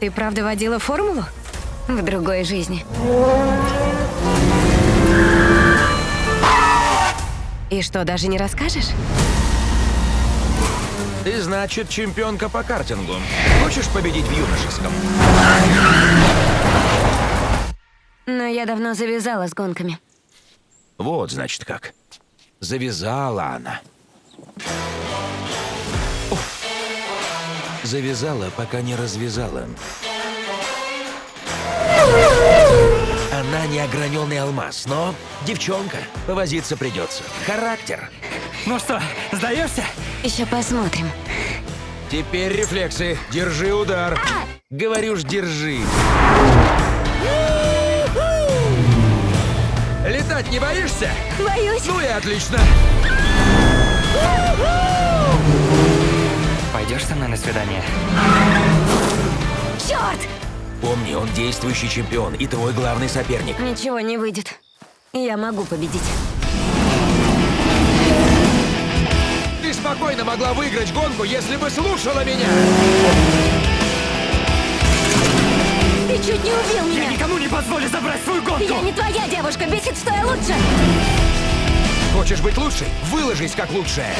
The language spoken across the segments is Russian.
Ты правда водила формулу? В другой жизни. И что, даже не расскажешь? Ты, значит, чемпионка по картингу. Хочешь победить в юношеском? Но я давно завязала с гонками. Вот, значит, как. Завязала она. Уф. Завязала, пока не развязала. Она не ограненный алмаз, но девчонка. Повозиться придется. Характер. Ну что, сдаешься? Еще посмотрим. Теперь рефлексы. Держи удар. Говорю ж, держи. Летать не боишься? Боюсь. Ну и отлично. Пойдешь со мной на свидание? Черт! Помни, он действующий чемпион и твой главный соперник. Ничего не выйдет. Я могу победить. Ты спокойно могла выиграть гонку, если бы слушала меня. Ты чуть не убил Я меня. никому не позволю забрать свою гонку! Я не твоя девушка, бесит, что я лучше. Хочешь быть лучшей? Выложись как лучшая.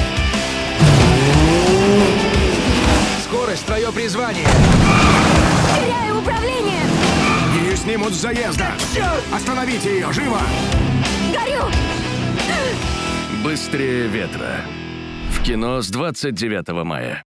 Скорость — твое призвание. Теряю управление. Ее снимут с заезда! Остановите ее, живо! Горю. «Быстрее ветра». В кино с 29 мая.